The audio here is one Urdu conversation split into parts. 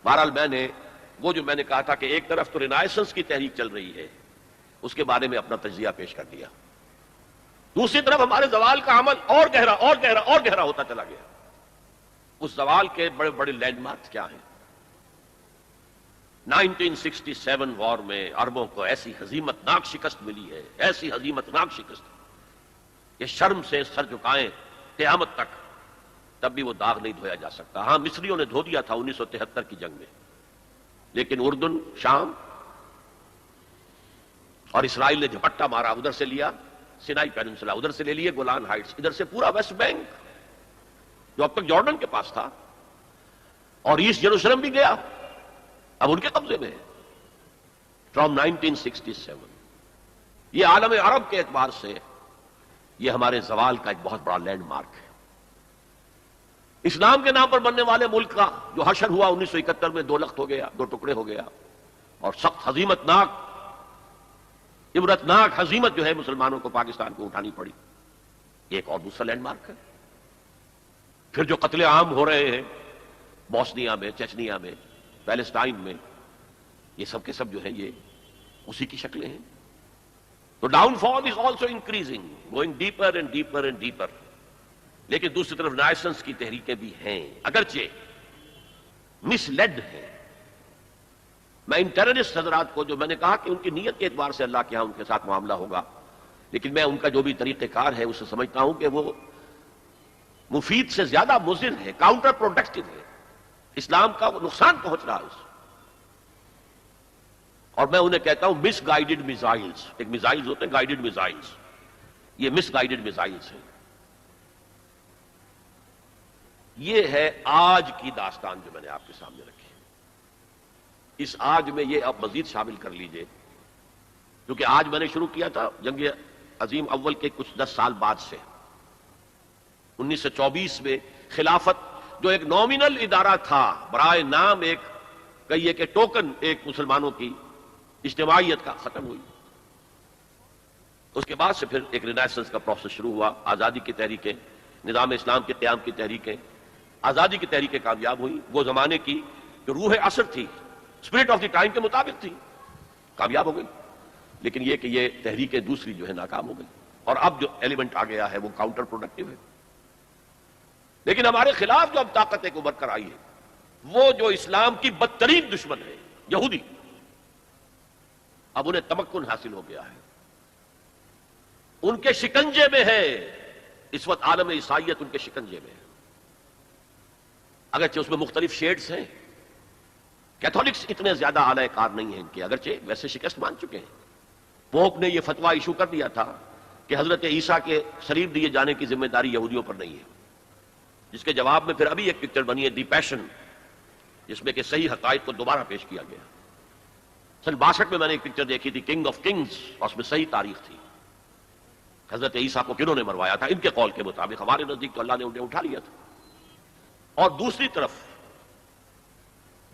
بہرحال میں نے کہا تھا کہ ایک طرف تو رینائسنس کی تحریک چل رہی ہے، اس کے بارے میں اپنا تجزیہ پیش کر دیا، دوسری طرف ہمارے زوال کا عمل اور گہرا اور گہرا اور گہرا ہوتا چلا گیا۔ اس زوال کے بڑے بڑے لینڈ مارکس کیا ہیں؟ 1967 وار میں عربوں کو ایسی ہزیمت ناک شکست ملی ہے، ایسی ہزیمت ناک شکست کہ شرم سے سر جھکائیں قیامت تک، تب بھی وہ داغ نہیں دھویا جا سکتا۔ ہاں مصریوں نے دھو دیا تھا 1973 کی جنگ میں، لیکن اردن، شام اور اسرائیل نے جھپٹا مارا، ادھر سے لیا سینائی پیننسلا، ادھر سے لے لیے گولان ہائٹس، ادھر سے پورا ویسٹ بینک جو اب تک جارڈن کے پاس تھا، اور ایسٹ یروشلم بھی گیا، اب ان کے قبضے میں ہے فرام 1967۔ یہ عالم عرب کے اعتبار سے یہ ہمارے زوال کا ایک بہت بڑا لینڈ مارک ہے۔ اسلام کے نام پر بننے والے ملک کا جو حشر ہوا 1971 میں، 2 لخت ہو گیا، 2 ٹکڑے ہو گیا، اور سخت ہزیمت ناک، عبرتناک ہزیمت جو ہے مسلمانوں کو پاکستان کو اٹھانی پڑی، یہ ایک اور دوسرا لینڈ مارک ہے۔ پھر جو قتل عام ہو رہے ہیں بوسنیا میں، چچنیا میں، پیلسٹائن میں، یہ سب کے سب جو ہیں یہ اسی کی شکلیں ہیں۔ تو down fall is also increasing, going deeper and deeper and deeper. لیکن دوسری طرف رینائسنس کی تحریکیں بھی ہیں، اگرچہ مس لیڈ ہیں۔ میں ان ٹیررسٹ حضرات کو، جو میں نے کہا کہ ان کی نیت کے اعتبار سے اللہ کے ہاں ان کے ساتھ معاملہ ہوگا، لیکن میں ان کا جو بھی طریقہ کار ہے اسے سمجھتا ہوں کہ وہ مفید سے زیادہ مضر ہے، کاؤنٹر پروڈکٹیو ہے، اسلام کا وہ نقصان پہنچ رہا ہے اس۔ اور میں انہیں کہتا ہوں مس گائیڈڈ میزائلز، ایک میزائلز ہوتے ہیں گائیڈڈ میزائلز، یہ مس گائیڈڈ میزائلز ہیں۔ یہ ہے آج کی داستان جو میں نے آپ کے سامنے رکھی۔ اس آج میں یہ آپ مزید شامل کر لیجئے، کیونکہ آج میں نے شروع کیا تھا جنگ عظیم اول کے کچھ 10 سال بعد سے۔ 1924 میں خلافت جو ایک نومینل ادارہ تھا، برائے نام ایک کہیے کہ ٹوکن ایک مسلمانوں کی اجتماعیت کا، ختم ہوئی۔ اس کے بعد سے پھر ایک رینائسنس کا پروسیس شروع ہوا، آزادی کی تحریکیں، نظام اسلام کے قیام کی تحریکیں، آزادی کی تحریکیں کامیاب ہوئی، وہ زمانے کی جو روح عصر تھی، اسپرٹ آف دی ٹائم کے مطابق تھی، کامیاب ہو گئی۔ لیکن یہ کہ یہ تحریکیں دوسری جو ہے ناکام ہو گئی، اور اب جو ایلیمنٹ آ گیا ہے وہ کاؤنٹر پروڈکٹیو ہے۔ لیکن ہمارے خلاف جو اب طاقت ایک ابھر کر آئی ہے، وہ جو اسلام کی بدترین دشمن ہے، یہودی، اب انہیں تمکن حاصل ہو گیا ہے، ان کے شکنجے میں ہے اس وقت عالم عیسائیت، ان کے شکنجے میں ہے۔ اگرچہ اس میں مختلف شیڈز ہیں، کیتھولکس اتنے زیادہ اعلی کار نہیں ہیں ان کے، اگرچہ ویسے شکست مان چکے ہیں۔ پوپ نے یہ فتویٰ ایشو کر دیا تھا کہ حضرت عیسیٰ کے شریف دیے جانے کی ذمہ داری یہودیوں پر نہیں ہے، جس کے جواب میں پھر ابھی ایک پکچر بنی ہے دی پیشن، جس میں کہ صحیح حقائق کو دوبارہ پیش کیا گیا۔ سن 62 میں نے ایک پکچر دیکھی تھی کنگ آف کنگز، اور اس میں صحیح تاریخ تھی، حضرت عیسیٰ کو کنہوں نے مروایا تھا، ان کے قول کے مطابق۔ ہمارے نزدیک تو اللہ نے انہیں اٹھا لیا تھا۔ اور دوسری طرف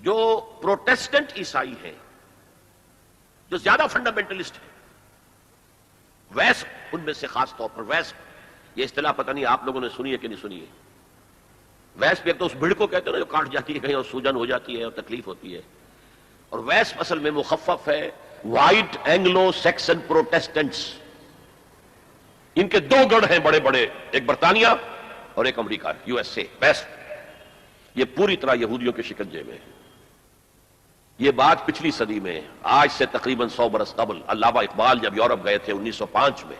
جو پروٹیسٹنٹ عیسائی ہیں، جو زیادہ فنڈامنٹلسٹ ہیں، ویسپ، ان میں سے خاص طور پر ویسپ، یہ اصطلاح پتہ نہیں آپ لوگوں نے سنی ہے کہ نہیں سنی ہے۔ ویسپ ایک تو اس بھیڑ کو کہتے ہیں نا جو کاٹ جاتی ہے کہیں اور سوجن ہو جاتی ہے اور تکلیف ہوتی ہے، اور ویسپ اصل میں مخفف ہے وائٹ اینگلو سیکسن پروٹیسٹنٹس۔ ان کے 2 گڑھ ہیں بڑے بڑے، ایک برطانیہ اور ایک امریکہ، یو ایس اے۔ ویسپ یہ پوری طرح یہودیوں کے شکنجے میں ہے۔ یہ بات پچھلی صدی میں، آج سے تقریباً 100 برس قبل، علامہ اقبال جب یورپ گئے تھے 1905 میں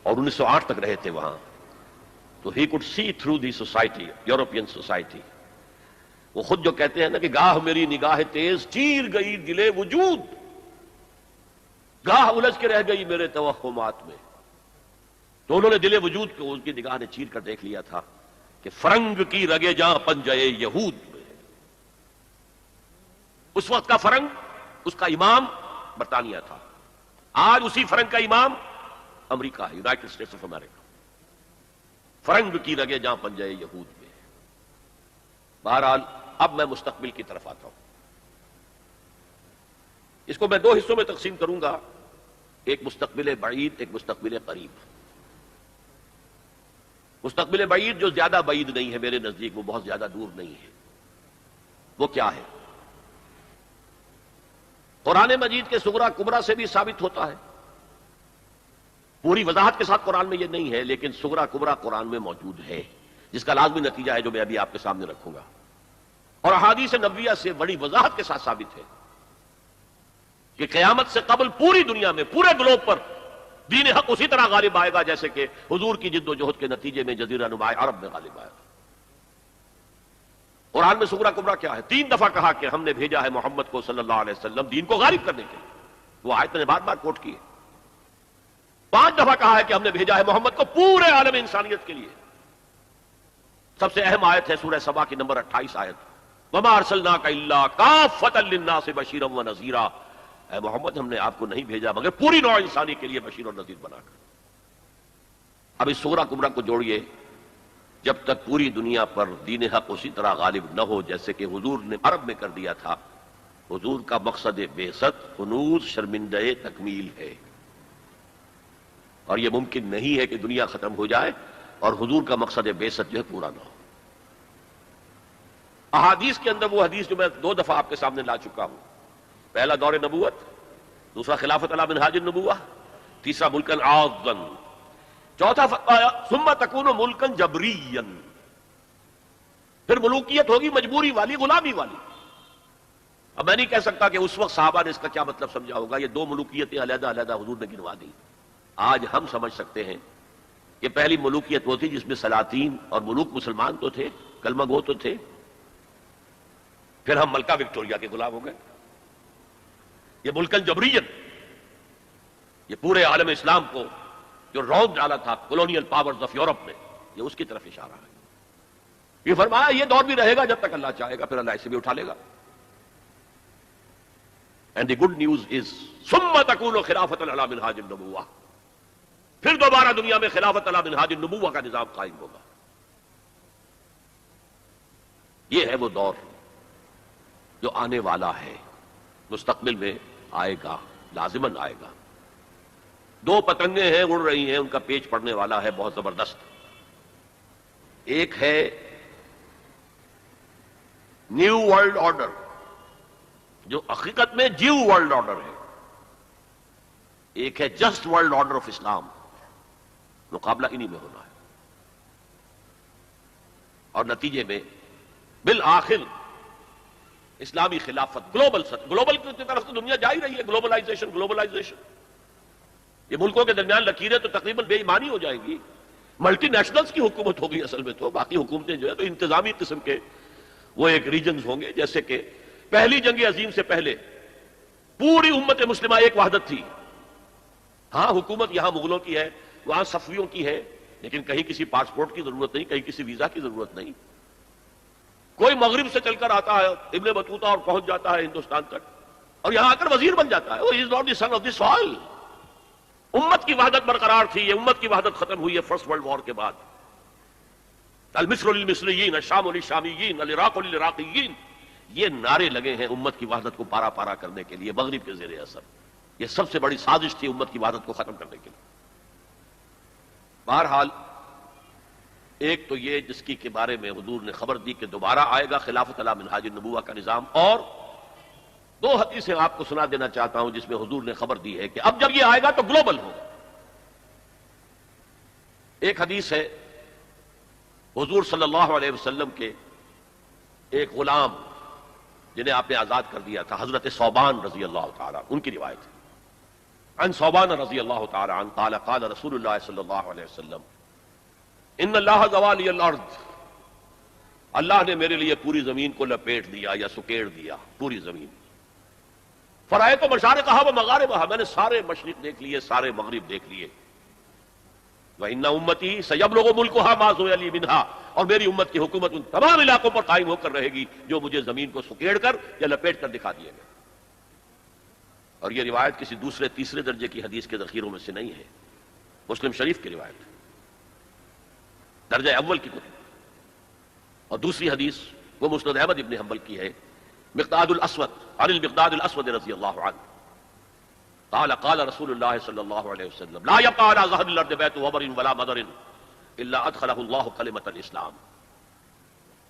اور 1908 تک رہے تھے وہاں، تو ہی could see through the society، European society. وہ خود جو کہتے ہیں نا کہ گاہ میری نگاہ تیز چیر گئی دل وجود، گاہ الجھ کے رہ گئی میرے توہمات میں۔ تو انہوں نے دل وجود کو ان کی نگاہ نے چیر کر دیکھ لیا تھا کہ فرنگ کی رگے جاں پنجے یہود میں۔ اس وقت کا فرنگ، اس کا امام برطانیہ تھا، آج اسی فرنگ کا امام امریکہ ہے، یونائٹڈ اسٹیٹس آف امریکہ۔ فرنگ کی رگے جاں پنجے یہود میں۔ بہرحال اب میں مستقبل کی طرف آتا ہوں۔ اس کو میں 2 حصوں میں تقسیم کروں گا، ایک مستقبل بعید، ایک مستقبل قریب۔ مستقبل بعید جو زیادہ بعید نہیں ہے میرے نزدیک، وہ بہت زیادہ دور نہیں ہے، وہ کیا ہے؟ قرآن مجید کے صغرا کبرا سے بھی ثابت ہوتا ہے، پوری وضاحت کے ساتھ قرآن میں یہ نہیں ہے، لیکن صغرا کبرا قرآن میں موجود ہے، جس کا لازمی نتیجہ ہے جو میں ابھی آپ کے سامنے رکھوں گا، اور احادیث نبویہ سے بڑی وضاحت کے ساتھ ثابت ہے کہ قیامت سے قبل پوری دنیا میں، پورے گلوب پر دین حق اسی طرح غالب آئے گا جیسے کہ حضور کی جد و جہد کے نتیجے میں جزیرہ نما عرب میں غالب آئے گا۔ قرآن میں صغرا کبرا کیا ہے؟ 3 دفعہ کہا کہ ہم نے بھیجا ہے محمد کو صلی اللہ علیہ وسلم دین کو غالب کرنے کے لیے، وہ آیت میں نے بار بار کوٹ کی ہے۔ 5 دفعہ کہا ہے کہ ہم نے بھیجا ہے محمد کو پورے عالم انسانیت کے لیے۔ سب سے اہم آیت ہے سورہ سبا کی نمبر 28 آیت، وَمَا أَرْسَلْنَاكَ إِلَّا كَافَّةً لِلنَّاسِ بَشِيرًا وَنَذِيرًا، اے محمد ہم نے آپ کو نہیں بھیجا مگر پوری نوع انسانی کے لیے بشیر اور نذیر بنا کر۔ اب اس صغرا کبرا کو جوڑیے، جب تک پوری دنیا پر دین حق اسی طرح غالب نہ ہو جیسے کہ حضور نے عرب میں کر دیا تھا۔ حضور کا مقصد بعثت ہنوز شرمندہ تکمیل ہے، اور یہ ممکن نہیں ہے کہ دنیا ختم ہو جائے اور حضور کا مقصد بعثت جو ہے پورا نہ ہو۔ احادیث کے اندر وہ حدیث جو میں 2 دفعہ آپ کے سامنے لا چکا ہوں، پہلا دور نبوت، دوسرا خلافت علی منہاج النبوہ، تیسرا ملکن عاضن، چوتھا فرمایا ثم تکون ملکن جبریا، پھر ملوکیت ہوگی مجبوری والی، غلامی والی۔ اب میں نہیں کہہ سکتا کہ اس وقت صحابہ نے اس کا کیا مطلب سمجھا ہوگا، یہ 2 ملوکیتیں علیحدہ علیحدہ حضور نے گنوا دی۔ آج ہم سمجھ سکتے ہیں کہ پہلی ملوکیت وہ تھی جس میں سلاطین اور ملوک مسلمان تو تھے، کلمہ گو تو تھے، پھر ہم ملکہ وکٹوریہ کے غلام ہو گئے۔ یہ ملکن جبریت، یہ پورے عالم اسلام کو جو رونق ڈالا تھا کولونیل پاورز آف یورپ نے، یہ اس کی طرف اشارہ ہے۔ یہ فرمایا یہ دور بھی رہے گا جب تک اللہ چاہے گا، پھر اللہ اسے بھی اٹھا لے گا۔ And the good news is ثم تکون خلافۃ علی منہاج النبوہ، پھر دوبارہ دنیا میں خلافت علی منہاج النبوہ کا نظام قائم ہوگا۔ یہ ہے وہ دور جو آنے والا ہے، مستقبل میں آئے گا، لازماً آئے گا۔ 2 پتنگیں ہیں اڑ رہی ہیں، ان کا پیچ پڑنے والا ہے بہت زبردست۔ ایک ہے نیو ورلڈ آرڈر، جو حقیقت میں جیو ورلڈ آرڈر ہے، ایک ہے جسٹ ورلڈ آرڈر آف اسلام۔ مقابلہ انہی میں ہونا ہے، اور نتیجے میں بالآخر اسلامی خلافت گلوبل کی طرف سے دنیا جا ہی رہی ہے، گلوبلائزیشن۔ یہ ملکوں کے درمیان لکیریں تو تقریباً بے ایمانی ہو جائیں گی، ملٹی نیشنلز کی حکومت ہوگی اصل میں، تو باقی حکومتیں جو ہے تو انتظامی قسم کے وہ ایک ریجنز ہوں گے۔ جیسے کہ پہلی جنگ عظیم سے پہلے پوری امت مسلمہ ایک وحدت تھی، ہاں حکومت یہاں مغلوں کی ہے، وہاں صفویوں کی ہے، لیکن کہیں کسی پاسپورٹ کی ضرورت نہیں، کہیں کسی ویزا کی ضرورت نہیں۔ کوئی مغرب سے چل کر آتا ہے ابن بطوطہ اور پہنچ جاتا ہے ہندوستان تک، اور یہاں آ کر وزیر بن جاتا ہے۔ He is not the son of the soil۔ امت کی وحدت برقرار تھی، یہ امت کی وحدت ختم ہوئی ہے فرسٹ ورلڈ وار کے بعد۔ المصر للمصریین، الشام للشامیین، العراق للعراقیین، یہ نعرے لگے ہیں امت کی وحدت کو پارا پارا کرنے کے لیے مغرب کے زیر اثر۔ یہ سب سے بڑی سازش تھی امت کی وحدت کو ختم کرنے کے لیے۔ بہرحال ایک تو یہ جس کی کے بارے میں حضور نے خبر دی کہ دوبارہ آئے گا خلافت علی منہاج النبوہ کا نظام، اور 2 حدیثیں آپ کو سنا دینا چاہتا ہوں جس میں حضور نے خبر دی ہے کہ اب جب یہ آئے گا تو گلوبل ہوگا۔ ایک حدیث ہے حضور صلی اللہ علیہ وسلم کے ایک غلام جنہیں آپ نے آزاد کر دیا تھا، حضرت ثوبان رضی اللہ تعالیٰ، ان کی روایت ہے۔ عن ثوبان رضی اللہ تعالیٰ عنہ قال قال رسول اللہ صلی اللہ علیہ وسلم ان اللہ زوالی الارض، اللہ نے میرے لیے پوری زمین کو لپیٹ دیا یا سکیڑ دیا، پوری زمین۔ فرائے تو مشارقہا و مغاربہا، میں نے سارے مشرق دیکھ لیے، سارے مغرب دیکھ لیے۔ وَإِنَّ أُمَّتِي سَيَبْلُغُ مُلْكُهَا مَا زُوِيَ لِي مِنْهَا، اور میری امت کی حکومت ان تمام علاقوں پر قائم ہو کر رہے گی جو مجھے زمین کو سکیڑ کر یا لپیٹ کر دکھا دیے گئے۔ اور یہ روایت کسی دوسرے تیسرے درجے کی حدیث کے ذخیروں میں سے نہیں ہے، مسلم شریف کی روایت ہے، درجہ اول کی کتب۔ اور دوسری حدیث وہ مسند احمد ابن حنبل کی ہے، مقداد الاسود عن المقداد الاسود رضی اللہ عنہ قال قال رسول اللہ صلی اللہ علیہ وسلم لا يبقى على ظهر الارض بيت وبر ولا مدر الا ادخله الله كلمة الاسلام۔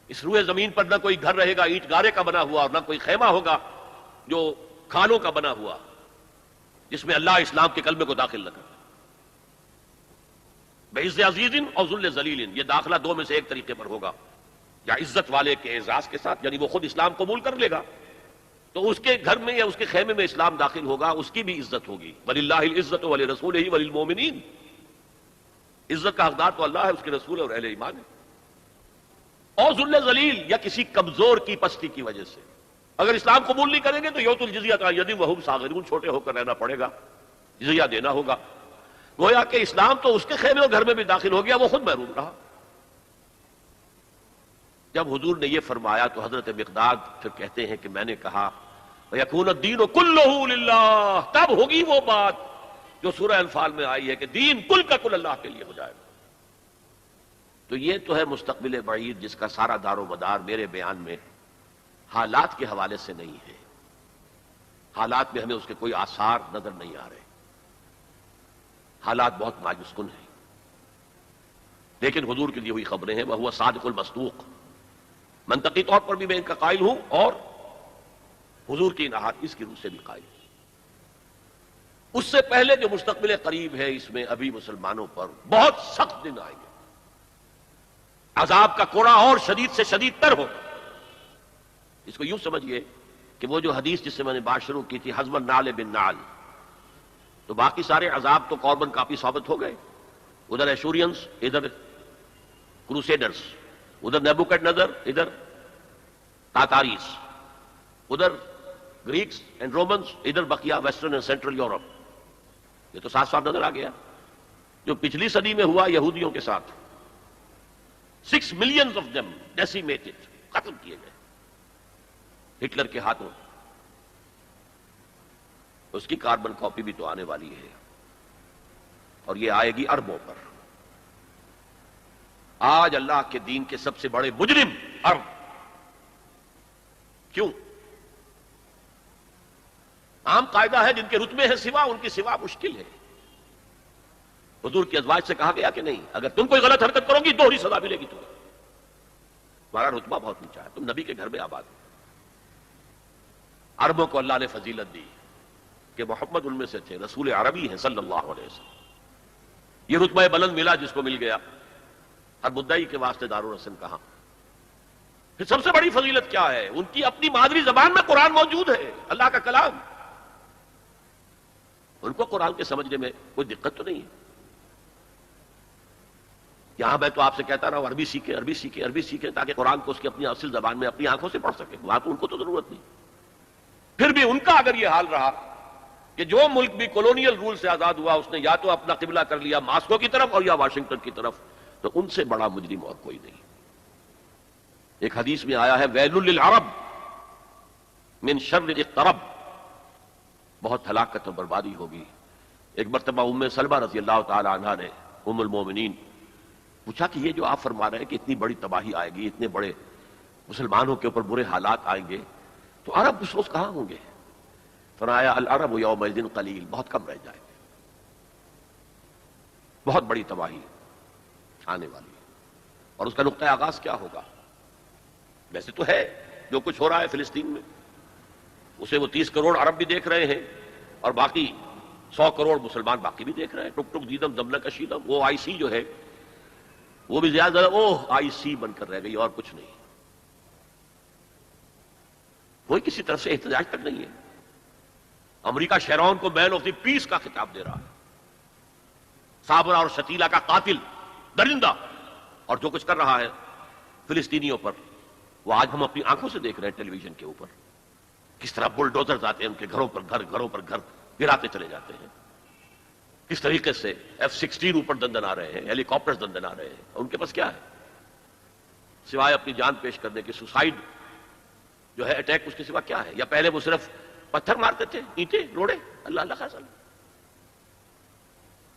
اس روئے زمین پر نہ کوئی گھر رہے گا اینٹ گارے کا بنا ہوا، اور نہ کوئی خیمہ ہوگا جو کھانوں کا بنا ہوا، جس میں اللہ اسلام کے کلمے کو داخل نہ کرتا۔ بعز عزیز اور ذل ذلیل، یہ داخلہ دو میں سے ایک طریقے پر ہوگا، یا عزت والے کے اعزاز کے ساتھ، یعنی وہ خود اسلام قبول کر لے گا تو اس کے گھر میں یا اس کے خیمے میں اسلام داخل ہوگا، اس کی بھی عزت ہوگی۔ وَلِلَّهِ الْعِزَّةُ وَلِرَسُولِهِ وَلِلْمُؤْمِنِينَ، عزت کا حقدار تو اللہ ہے، اس کے رسول اور اہل ایمان ہے۔ اور ذل ذلیل، یا کسی کمزور کی پستی کی وجہ سے، اگر اسلام قبول نہیں کریں گے تو یؤتوا الجزیۃ عن یدٍ وہم صاغرون، چھوٹے ہو کر رہنا پڑے گا، جزیہ دینا ہوگا۔ گویا کہ اسلام تو اس کے خیمے اور گھر میں بھی داخل ہو گیا، وہ خود محروم رہا۔ جب حضور نے یہ فرمایا تو حضرت مقداد پھر کہتے ہیں کہ میں نے کہا وَيَكُونَ الدِّينُ كُلُّهُ لِلَّهِ، تب ہوگی وہ بات جو سورہ انفال میں آئی ہے کہ دین کل کا کل اللہ کے لیے ہو جائے گا۔ تو یہ تو ہے مستقبل بعید، جس کا سارا دار و مدار میرے بیان میں حالات کے حوالے سے نہیں ہے۔ حالات میں ہمیں اس کے کوئی آثار نظر نہیں آ رہے، حالات بہت مایوس کن ہیں، لیکن حضور کے لیے ہوئی خبریں ہیں، وَهُوَ صادق المصدوق، منطقی طور پر بھی میں ان کا قائل ہوں، اور حضور کی ان احادیث کی روح سے بھی قائل ہوں۔ اس سے پہلے جو مستقبل قریب ہے، اس میں ابھی مسلمانوں پر بہت سخت دن آئیں گے، عذاب کا کوڑا اور شدید سے شدید تر ہوگا۔ اس کو یوں سمجھیے کہ وہ جو حدیث جس سے میں نے بات شروع کی تھی، حزب النعل بالنعل، تو باقی سارے عذاب تو کاربن کاپی ثابت ہو گئے، ادھر ایشورینز، ادھر کروسیڈرز، ادھر نیبوکڈ نظر، ادھر تاتاریز، ادھر گریکس اینڈ رومنز، ادھر بقیہ ویسٹرن اینڈ سینٹرل یورپ۔ یہ تو صاف صاف نظر آ گیا جو پچھلی صدی میں ہوا یہودیوں کے ساتھ، 6 millions of them decimated، ختم کیے گئے ہٹلر کے ہاتھوں۔ اس کی کاربن کاپی بھی تو آنے والی ہے، اور یہ آئے گی اربوں پر۔ آج اللہ کے دین کے سب سے بڑے مجرم عرب، کیوں؟ عام قاعدہ ہے جن کے رتبے ہیں سوا، ان کی سوا مشکل ہے۔ حضور کی ازواج سے کہا گیا کہ نہیں، اگر تم کوئی غلط حرکت کرو گی دوہری سزا ملے گی تمہیں، تمہارا رتبہ بہت اونچا ہے، تم نبی کے گھر میں آباد ہو۔ عربوں کو اللہ نے فضیلت دی کہ محمد ان میں سے تھے، رسول عربی ہیں صلی اللہ علیہ وسلم۔ یہ رتبہ بلند ملا جس کو مل گیا، ہر مدعی کے واسطے دارالرسم کہاں۔ پھر سب سے بڑی فضیلت کیا ہے؟ ان کی اپنی مادری زبان میں قرآن موجود ہے، اللہ کا کلام۔ ان کو قرآن کے سمجھنے میں کوئی دقت تو نہیں ہے۔ یہاں میں تو آپ سے کہتا رہا ہوں عربی سیکھیں، عربی سیکھیں، عربی سیکھیں، تاکہ قرآن کو اس کی اپنی اصل زبان میں اپنی آنکھوں سے پڑھ سکیں۔ وہاں تو ان کو تو ضرورت نہیں۔ پھر بھی ان کا اگر یہ حال رہا کہ جو ملک بھی کولونیل رول سے آزاد ہوا، اس نے یا تو اپنا قبلہ کر لیا ماسکو کی طرف اور یا واشنگٹن کی طرف، تو ان سے بڑا مجرم اور کوئی نہیں۔ ایک حدیث میں آیا ہے ویل للعرب من شر اقترب، بہت ہلاکت اور بربادی ہوگی۔ ایک مرتبہ ام سلمہ رضی اللہ تعالی عنہا نے، ام المومنین، پوچھا کہ یہ جو آپ فرما رہے ہیں کہ اتنی بڑی تباہی آئے گی، اتنے بڑے مسلمانوں کے اوپر برے حالات آئیں گے، تو عرب اس روز کہاں ہوں گے؟ فرمایا العرب یومئذ قلیل، بہت کم رہ جائیں گے، بہت بڑی تباہی آنے والی ہے۔ اور اس کا نقطہ آغاز کیا ہوگا؟ ویسے تو ہے جو کچھ ہو رہا ہے فلسطین میں، اسے وہ 30 کروڑ عرب بھی دیکھ رہے ہیں، اور باقی 100 کروڑ مسلمان باقی بھی دیکھ رہے ہیں۔ ٹک ٹک دیدم دم کشیدم، وہ آئی سی جو ہے وہ بھی زیادہ آئی سی بن کر رہ گئی اور کچھ نہیں۔ کوئی کسی طرف سے احتجاج تک نہیں ہے۔ امریکہ شیرون کو مین آف دی پیس کا خطاب دے رہا ہے، صابرہ اور شتیلہ کا قاتل، درندہ، اور جو کچھ کر رہا ہے فلسطینیوں پر، وہ آج ہم اپنی آنکھوں سے دیکھ رہے ہیں ٹیلی ویژن کے اوپر، کس طرح بلڈوزرز آتے ہیں ان کے گھروں پر گھر گراتے چلے جاتے ہیں، کس طریقے سے F-16 اوپر دندنا رہے ہیں، ہیلی کاپٹرز دندنا رہے ہیں۔ ان کے پاس کیا ہے سوائے اپنی جان پیش کرنے کے؟ سوسائڈ جو ہے، اٹیک، اس کے سوا کیا ہے؟ یا پہلے وہ صرف پتھر مارتے تھے، اینٹیں، روڑے، اللہ اللہ خاص اللہ۔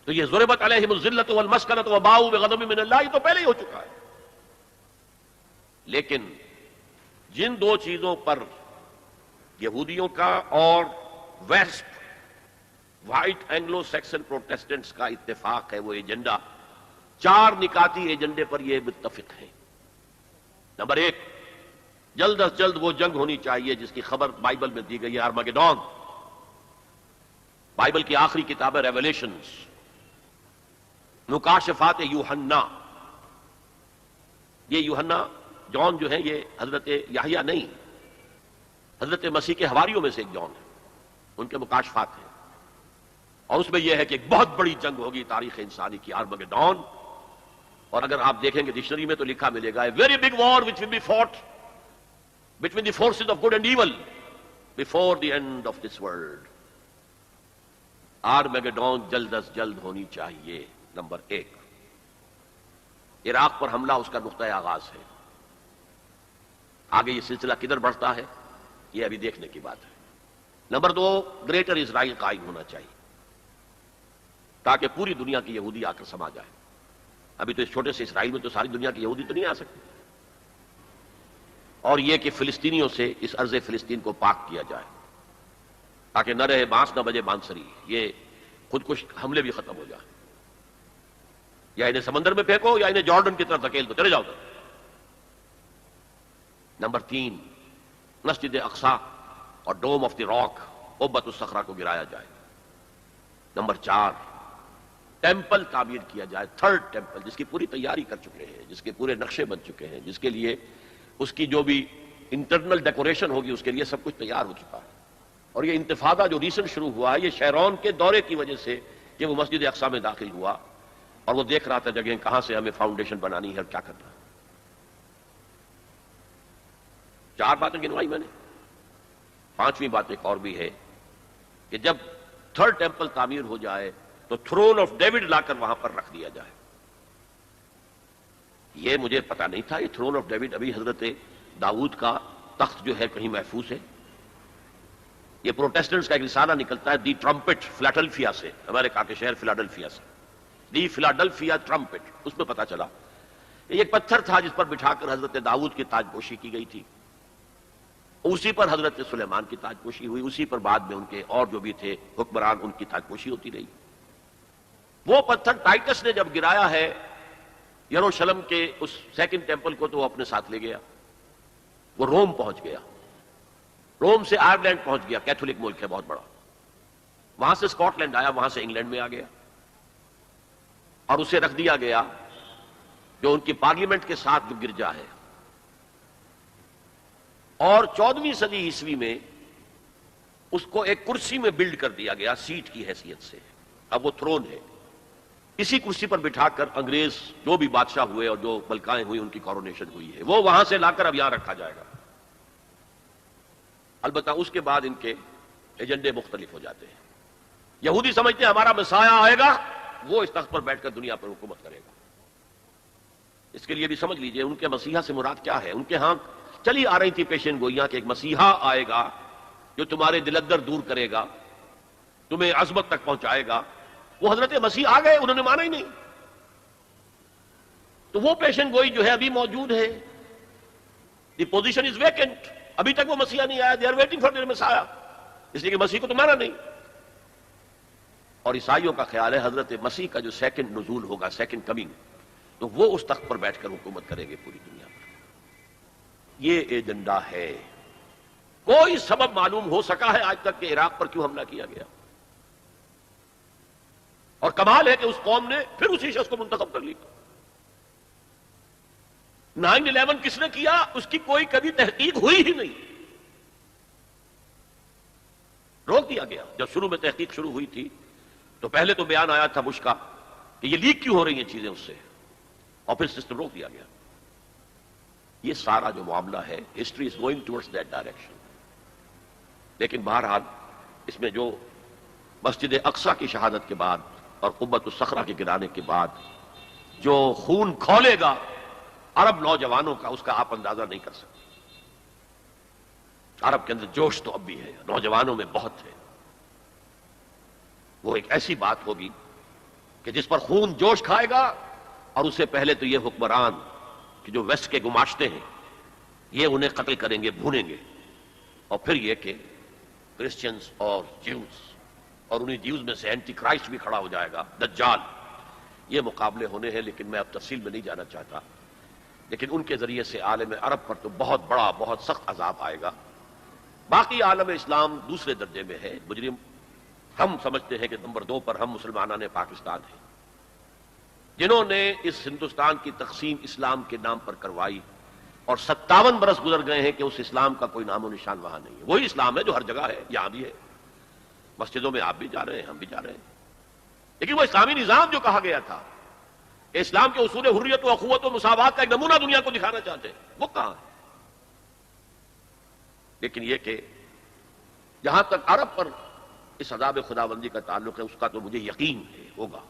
تو یہ ضربت علیہم الذلۃ والمسکنۃ وباؤوا بغضب من اللہ، یہ تو پہلے ہی ہو چکا ہے۔ لیکن جن دو چیزوں پر یہودیوں کا اور west white Anglo Saxon Protestants کا اتفاق ہے، وہ ایجنڈا، 4 نکاتی ایجنڈے پر یہ متفق ہیں۔ نمبر ایک، جلد از جلد وہ جنگ ہونی چاہیے جس کی خبر بائبل میں دی گئی ہے، آرمگیڈون۔ بائبل کی آخری کتاب ہے ریویلیشنز، مکاشفات یوحنا۔ یہ یوحنا جان جو ہے یہ حضرت یحییٰ نہیں، حضرت مسیح کے حواریوں میں سے ایک جان ہے، ان کے مکاشفات ہیں، اور اس میں یہ ہے کہ ایک بہت بڑی جنگ ہوگی تاریخ انسانی کی، آرمگیڈون۔ اور اگر آپ دیکھیں گے ڈکشنری میں تو لکھا ملے گا very big war which will be fought between the forces of good and evil before the end of this world. Armageddon جلد از جلد ہونی چاہیے، نمبر ایک۔ عراق پر حملہ اس کا نقطۂ آغاز ہے، آگے یہ سلسلہ کدھر بڑھتا ہے یہ ابھی دیکھنے کی بات ہے۔ نمبر دو، گریٹر اسرائیل قائم ہونا چاہیے تاکہ پوری دنیا کی یہودی آ کر سما جائے۔ ابھی تو اس چھوٹے سے اسرائیل میں تو ساری دنیا کی یہودی تو نہیں آ سکتی۔ اور یہ کہ فلسطینیوں سے اس ارض فلسطین کو پاک کیا جائے تاکہ نہ رہے بانس نہ بجے بانسری، یہ خودکش حملے بھی ختم ہو جائیں، یا انہیں سمندر میں پھینکو یا انہیں جارڈن کی طرف دھکیل دو، چلے جاؤ۔ نمبر تین، مسجد اقصی اور ڈوم آف دی راک قبۃ الصخرہ کو گرایا جائے۔ نمبر چار، ٹیمپل تعمیر کیا جائے، تھرڈ ٹیمپل، جس کی پوری تیاری کر چکے ہیں، جس کے پورے نقشے بن چکے ہیں، جس کے لیے اس کی جو بھی انٹرنل ڈیکوریشن ہوگی اس کے لیے سب کچھ تیار ہو چکا ہے۔ اور یہ انتفاضہ جو ریسنٹ شروع ہوا ہے یہ شیرون کے دورے کی وجہ سے کہ وہ مسجد اقصی میں داخل ہوا اور وہ دیکھ رہا تھا جگہیں کہاں سے ہمیں فاؤنڈیشن بنانی ہے اور کیا کرنا ہے۔ چار باتیں گنوائی میں نے، پانچویں بات ایک اور بھی ہے کہ جب تھرڈ ٹیمپل تعمیر ہو جائے تو تھرون آف ڈیوڈ لا کر وہاں پر رکھ دیا جائے۔ یہ مجھے پتا نہیں تھا، یہ تھرون آف ڈیوڈ ابھی حضرت داؤد کا تخت جو ہے کہیں محفوظ ہے۔ یہ پروٹیسٹنٹس کا ایک رسالہ نکلتا ہے دی ٹرمپٹ، فلاڈلفیا سے، امریکہ کے شہر فلاڈلفیا سے، دی فلاڈلفیا ٹرمپٹ۔ اس میں پتا چلا یہ ایک پتھر تھا جس پر بٹھا کر حضرت داؤد کی تاج پوشی کی گئی تھی، اسی پر حضرت سلیمان کی تاج پوشی ہوئی، اسی پر بعد میں ان کے اور جو بھی تھے حکمران ان کی تاج پوشی ہوتی رہی۔ وہ پتھر ٹائٹس نے جب گرایا ہے یروشلم کے اس سیکنڈ ٹیمپل کو تو وہ اپنے ساتھ لے گیا، وہ روم پہنچ گیا، روم سے آئرلینڈ پہنچ گیا، کیتھولک ملک ہے بہت بڑا، وہاں سے اسکاٹ لینڈ آیا، وہاں سے انگلینڈ میں آ گیا، اور اسے رکھ دیا گیا جو ان کی پارلیمنٹ کے ساتھ جو گرجا ہے۔ اور 14ویں صدی عیسوی میں اس کو ایک کرسی میں بلڈ کر دیا گیا سیٹ کی حیثیت سے، اب وہ تھرون ہے، اسی کرسی پر بٹھا کر انگریز جو بھی بادشاہ ہوئے اور جو ملکائیں ہوئی ان کی کورونیشن ہوئی ہے، وہ وہاں سے لا کر اب یہاں رکھا جائے گا۔ البتہ اس کے بعد ان کے ایجنڈے مختلف ہو جاتے ہیں۔ یہودی سمجھتے ہیں ہمارا مسیح آئے گا، وہ اس تخت پر بیٹھ کر دنیا پر حکومت کرے گا۔ اس کے لیے بھی سمجھ لیجئے ان کے مسیحا سے مراد کیا ہے۔ ان کے ہاں چلی آ رہی تھی پیشن گوئیاں کہ ایک مسیحا آئے گا جو تمہارے دل اندر دور کرے گا، تمہیں عظمت تک پہنچائے گا۔ وہ حضرت مسیح آ گئے، انہوں نے مانا ہی نہیں، تو وہ پیشن گوئی جو ہے ابھی موجود ہے۔ دی پوزیشن از ویکنٹ، ابھی تک وہ مسیحا نہیں آیا، they are waiting for their مسیحا، اس لیے کہ مسیح کو تو مانا نہیں۔ اور عیسائیوں کا خیال ہے حضرت مسیح کا جو سیکنڈ نزول ہوگا، سیکنڈ کمنگ، تو وہ اس تخت پر بیٹھ کر حکومت کریں گے پوری دنیا پر۔ یہ ایجنڈا ہے۔ کوئی سبب معلوم ہو سکا ہے آج تک کہ عراق پر کیوں حملہ کیا گیا؟ اور کمال ہے کہ اس قوم نے پھر اسی شخص کو منتخب کر لیا۔ 9/11 کس نے کیا اس کی کوئی کبھی تحقیق ہوئی ہی نہیں، روک دیا گیا۔ جب شروع میں تحقیق شروع ہوئی تھی تو پہلے تو بیان آیا تھا بش کا کہ یہ لیک کیوں ہو رہی ہیں چیزیں اس سے، اور پھر سسٹم روک دیا گیا۔ یہ سارا جو معاملہ ہے history is going towards that direction. لیکن بہرحال اس میں جو مسجد اقصی کی شہادت کے بعد اور قبۃ الصخرہ کے گرانے کے بعد جو خون کھولے گا عرب نوجوانوں کا، اس کا آپ اندازہ نہیں کر سکتے۔ عرب کے اندر جوش تو اب بھی ہے، نوجوانوں میں بہت ہے۔ وہ ایک ایسی بات ہوگی کہ جس پر خون جوش کھائے گا، اور اس سے پہلے تو یہ حکمران کہ جو ویسٹ کے گماشتے ہیں یہ انہیں قتل کریں گے، بھونیں گے، اور پھر یہ کہ کرسچنز اور جیوز، اور انہیں جیوز میں سے اینٹی کرائسٹ بھی کھڑا ہو جائے گا، دجال۔ یہ مقابلے ہونے ہیں، لیکن میں اب تفصیل میں نہیں جانا چاہتا۔ لیکن ان کے ذریعے سے عالم عرب پر تو بہت بڑا بہت سخت عذاب آئے گا. باقی عالم اسلام دوسرے درجے میں ہے. مجرم ہم سمجھتے ہیں کہ نمبر 2 پر ہم مسلمانان پاکستان ہیں، جنہوں نے اس ہندوستان کی تقسیم اسلام کے نام پر کروائی، اور 57 برس گزر گئے ہیں کہ اس اسلام کا کوئی نام و نشان وہاں نہیں ہے. وہی اسلام ہے جو ہر جگہ ہے، یہاں بھی ہے، مسجدوں میں آپ بھی جا رہے ہیں، ہم بھی جا رہے ہیں. لیکن وہ اسلامی نظام جو کہا گیا تھا، اسلام کے اصول حریت و اخوت و مساوات کا ایک نمونہ دنیا کو دکھانا چاہتے ہیں، وہ کہاں ہے؟ لیکن یہ کہ جہاں تک عرب پر اس عذاب خداوندی کا تعلق ہے، اس کا تو مجھے یقین ہے ہوگا،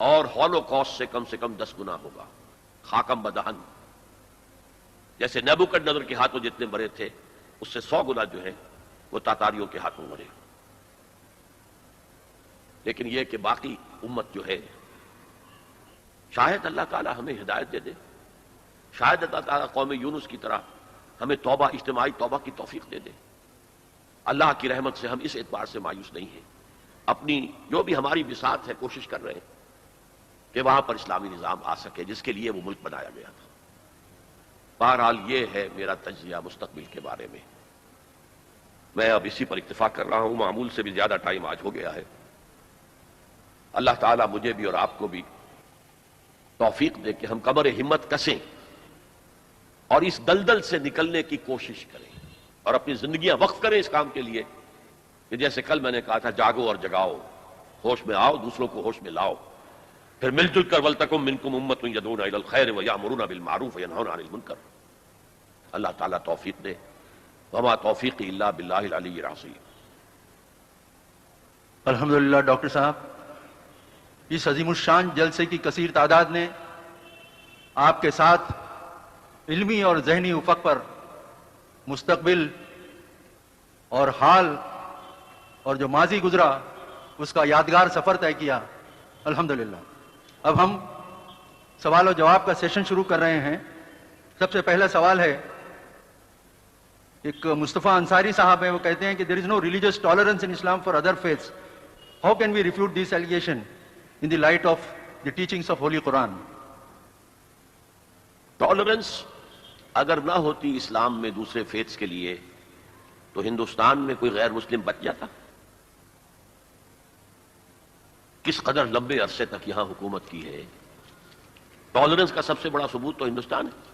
اور ہولوکاسٹ سے کم 10 گنا ہوگا. خاکم بدہن، جیسے نیبوکڈنیزر کے ہاتھوں جتنے مرے تھے، اس سے 100 گنا جو ہے وہ تاتاریوں کے ہاتھوں مرے. لیکن یہ کہ باقی امت جو ہے، شاید اللہ تعالی ہمیں ہدایت دے دے، شاید اللہ تعالی قوم یونس کی طرح ہمیں توبہ، اجتماعی توبہ کی توفیق دے دے. اللہ کی رحمت سے ہم اس اعتبار سے مایوس نہیں ہیں. اپنی جو بھی ہماری بساط ہے کوشش کر رہے ہیں کہ وہاں پر اسلامی نظام آ سکے جس کے لیے وہ ملک بنایا گیا تھا. بہرحال یہ ہے میرا تجزیہ مستقبل کے بارے میں. میں اب اسی پر اکتفا کر رہا ہوں، معمول سے بھی زیادہ ٹائم آج ہو گیا ہے. اللہ تعالیٰ مجھے بھی اور آپ کو بھی توفیق دے کہ ہم کمر ہمت کسیں اور اس دلدل سے نکلنے کی کوشش کریں، اور اپنی زندگیاں وقف کریں اس کام کے لیے کہ جیسے کل میں نے کہا تھا، جاگو اور جگاؤ، ہوش میں آؤ، دوسروں کو ہوش میں لاؤ، پھر مل جل کر وَلْتَكُن مِّنكُمْ أُمَّةٌ يَدْعُونَ إِلَى الْخَيْرِ وَيَأْمُرُونَ بِالْمَعْرُوفِ وَيَنْهَوْنَ عَنِ الْمُنكَرِ. اللہ تعالیٰ توفیق دے. وما توفیقی الا باللہ العلی العظیم. الحمدللہ ڈاکٹر صاحب، اس عظیم الشان جلسے کی کثیر تعداد نے آپ کے ساتھ علمی اور ذہنی افق پر مستقبل اور حال اور جو ماضی گزرا اس کا یادگار سفر طے کیا. الحمدللہ. اب ہم سوال و جواب کا سیشن شروع کر رہے ہیں. سب سے پہلا سوال ہے، ایک مصطفیٰ انصاری صاحب ہیں، وہ کہتے ہیں کہ there is no religious tolerance in Islam for other faiths. How can we refute this allegation in the light of the teachings of Holy Quran? Tolerance اگر نہ ہوتی اسلام میں دوسرے فیتھس کے لیے تو ہندوستان میں کوئی غیر مسلم بچ جاتا؟ کس قدر لمبے عرصے تک یہاں حکومت کی ہے. ٹالرنس کا سب سے بڑا ثبوت تو ہندوستان ہے.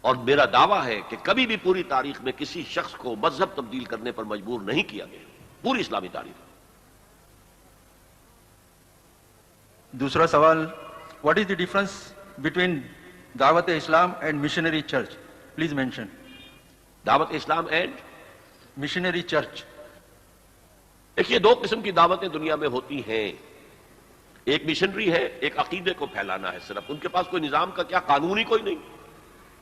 اور میرا دعویٰ ہے کہ کبھی بھی پوری تاریخ میں کسی شخص کو مذہب تبدیل کرنے پر مجبور نہیں کیا گیا، پوری اسلامی تاریخ. دوسرا سوال، what is the difference between دعوت اسلام and missionary church? Please mention. دعوت اسلام اینڈ missionary church. دیکھیے، 2 قسم کی دعوتیں دنیا میں ہوتی ہیں. ایک مشنری ہے، ایک عقیدے کو پھیلانا ہے صرف. ان کے پاس کوئی نظام کا کیا، قانون ہی کوئی نہیں.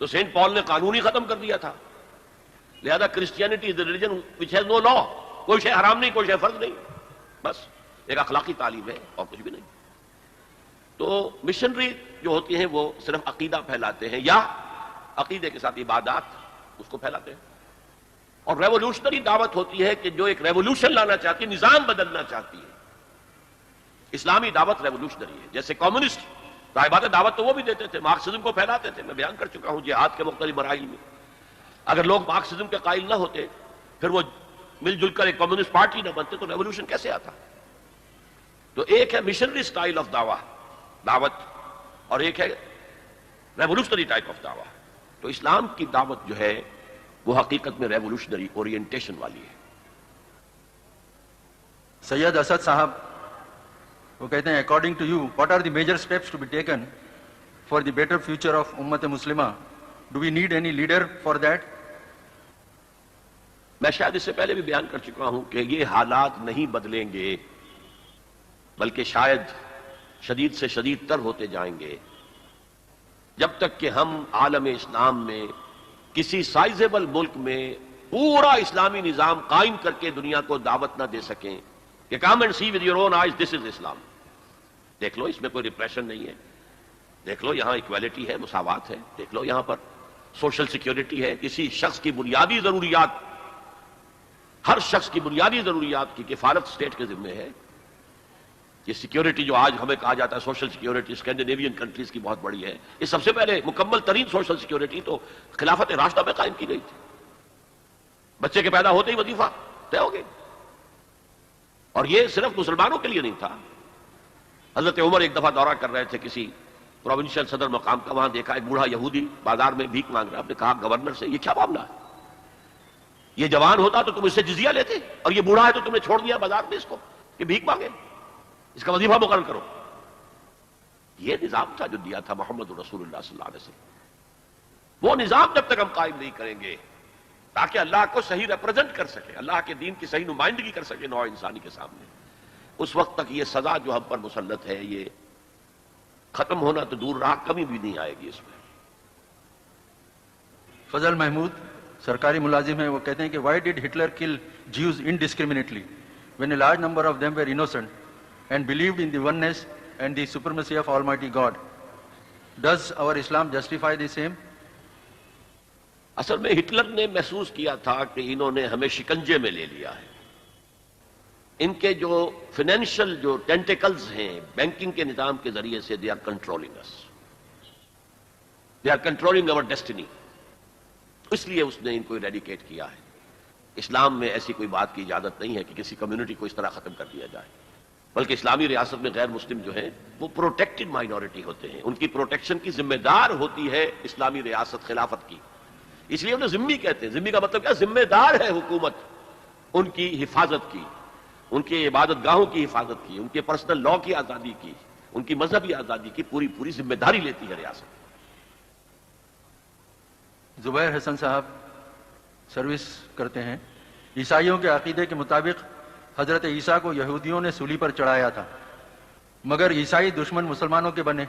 تو سینٹ پال نے قانون ہی ختم کر دیا تھا. لہذا Christianity is a religion which has no law. کوئی شے حرام نہیں، کوئی شے فرض نہیں، بس ایک اخلاقی تعلیم ہے اور کچھ بھی نہیں. تو مشنری جو ہوتی ہیں وہ صرف عقیدہ پھیلاتے ہیں یا عقیدے کے ساتھ عبادات اس کو پھیلاتے ہیں. اور ریولوشنری دعوت ہوتی ہے کہ جو ایک ریولوشن لانا چاہتی ہے، نظام بدلنا چاہتی ہے. اسلامی دعوت ریولوشنری ہے. جیسے کمیونسٹ صاحبات دعوت تو وہ بھی دیتے تھے، مارکسزم کو پھیلاتے تھے. میں بیان کر چکا ہوں جہاد کے مختلف مراحل میں. اگر لوگ مارکسزم کے قائل نہ ہوتے، پھر وہ مل جل کر ایک کمیونسٹ پارٹی نہ بنتے، تو ریولوشن کیسے آتا؟ تو ایک ہے مشنری سٹائل آف دعوت اور ایک ہے ریولوشنری ٹائپ آف دعوت. تو اسلام کی دعوت جو ہے وہ حقیقت میں ریولوشنری اورینٹیشن والی ہے. سید اسد صاحب وہ کہتے ہیں، according to you what are the major steps to be taken for the better future of امت مسلمہ؟ Do we need any leader for that? میں شاید اس سے پہلے بھی بیان کر چکا ہوں کہ یہ حالات نہیں بدلیں گے، بلکہ شاید شدید سے شدید تر ہوتے جائیں گے جب تک کہ ہم عالم اسلام میں کسی سائزیبل ملک میں پورا اسلامی نظام قائم کر کے دنیا کو دعوت نہ دے سکیں کہ come and see with your own eyes this is Islam. دیکھ لو، اس میں کوئی ریپریشن نہیں ہے. دیکھ لو یہاں ایکویلٹی ہے، مساوات ہے. دیکھ لو یہاں پر سوشل سیکیورٹی ہے. کسی شخص کی بنیادی ضروریات، ہر شخص کی بنیادی ضروریات کی کفالت اسٹیٹ کے ذمہ ہے. یہ سیکیورٹی جو آج ہمیں کہا جاتا ہے سوشل سیکیورٹی اسکینڈینیوین کنٹریز کی بہت بڑی ہے، یہ سب سے پہلے مکمل ترین سوشل سیکیورٹی تو خلافت راشدہ میں قائم کی گئی تھی. بچے کے پیدا ہوتے ہی وظیفہ طے ہو گئے. اور یہ صرف مسلمانوں کے لیے نہیں تھا. حضرت عمر ایک دفعہ دورہ کر رہے تھے کسی پروونشل صدر مقام کا، وہاں دیکھا ایک بوڑھا یہودی بازار میں بھیک مانگ رہا. آپ نے کہا گورنر سے یہ کیا معاملہ ہے؟ یہ جوان ہوتا تو تم اس سے جزیہ لیتے، اور یہ بوڑھا ہے تو تم نے چھوڑ دیا بازار میں اس کو کہ بھیک مانگے، اس کا وظیفہ مقرر کرو. یہ نظام تھا جو دیا تھا محمد رسول اللہ صلی اللہ علیہ وسلم. وہ نظام جب تک ہم قائم نہیں کریں گے تاکہ اللہ کو صحیح ریپرزینٹ کر سکے، اللہ کے دین کی صحیح نمائندگی کر سکے نوع انسانی کے سامنے، اس وقت تک یہ سزا جو ہم پر مسلط ہے یہ ختم ہونا تو دور رہا، کمی بھی نہیں آئے گی اس میں. فضل محمود سرکاری ملازم ہیں، وہ کہتے ہیں کہ وائی ڈیڈ ہٹلر کل Jews indiscriminately when a large number of them were innocent and believed in the oneness and the supremacy of Almighty God? Does our Islam justify the same? اصل میں ہٹلر نے محسوس کیا تھا کہ انہوں نے ہمیں شکنجے میں لے لیا ہے. ان کے جو فائنینشل جو ٹینٹیکلز ہیں بینکنگ کے نظام کے ذریعے سے they are controlling us, they are controlling our destiny. اس لیے اس نے ان کو اریڈیکیٹ کیا ہے. اسلام میں ایسی کوئی بات کی اجازت نہیں ہے کہ کسی کمیونٹی کو اس طرح ختم کر دیا جائے، بلکہ اسلامی ریاست میں غیر مسلم جو ہیں وہ پروٹیکٹڈ مائنورٹی ہوتے ہیں. ان کی پروٹیکشن کی ذمہ دار ہوتی ہے اسلامی ریاست خلافت کی. اس لیے انہیں ذمہ کہتے ہیں. ذمہ کا مطلب کیا؟ ذمہ دار ہے حکومت ان کی حفاظت کی، ان کے عبادت گاہوں کی حفاظت کی، ان کے پرسنل لا کی آزادی کی، ان کی مذہبی آزادی کی پوری ذمہ داری لیتی ہے ریاست. زبیر حسن صاحب سروس کرتے ہیں. عیسائیوں کے عقیدے کے مطابق حضرت عیسیٰ کو یہودیوں نے سولی پر چڑھایا تھا، مگر عیسائی دشمن مسلمانوں کے بنے.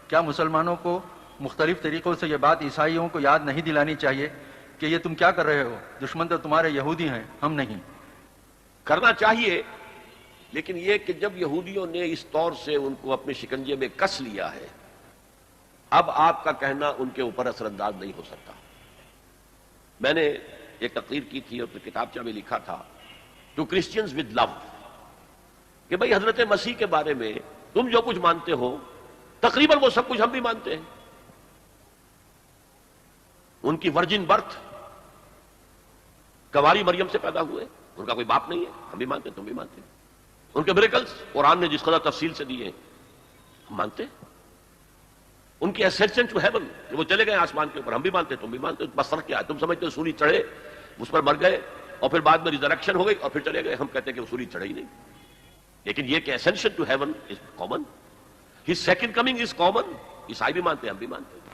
کیا مسلمانوں کو مختلف طریقوں سے یہ بات عیسائیوں کو یاد نہیں دلانی چاہیے کہ یہ تم کیا کر رہے ہو؟ دشمن تو تمہارے یہودی ہیں، ہم نہیں. کرنا چاہیے، لیکن یہ کہ جب یہودیوں نے اس طور سے ان کو اپنے شکنجے میں کس لیا ہے، اب آپ کا کہنا ان کے اوپر اثر انداز نہیں ہو سکتا. میں نے ایک تقریر کی تھی اور کتابچہ میں لکھا تھا ٹو کرسچنز ود لو، کہ بھئی حضرت مسیح کے بارے میں تم جو کچھ مانتے ہو تقریباً وہ سب کچھ ہم بھی مانتے ہیں. ان کی ورجن برتھ، کنواری مریم سے پیدا ہوئے، ان کا کوئی باپ نہیں ہے، ہم بھی مانتے ہیں، تم بھی مانتے ہیں. ان کے میریکلز قرآن نے جس قدر تفصیل سے دیے ہم مانتے ہیں. ان کی اسینشن ٹو ہیون کہ وہ چلے گئے آسمان کے اوپر، ہم بھی مانتے ہیں، تم بھی مانتے ہیں. بس فرق کیا ہے؟ تم سمجھتے ہو سولی چڑھے، اس پر مر گئے اور پھر بعد میں ریزریکشن ہو گئی اور پھر چلے گئے. ہم کہتے ہیں کہ وہ سولی چڑھے ہی نہیں. لیکن یہ کہ ascension to heaven is common, his second coming is common. عیسائی بھی مانتے ہیں، ہم بھی مانتے ہیں.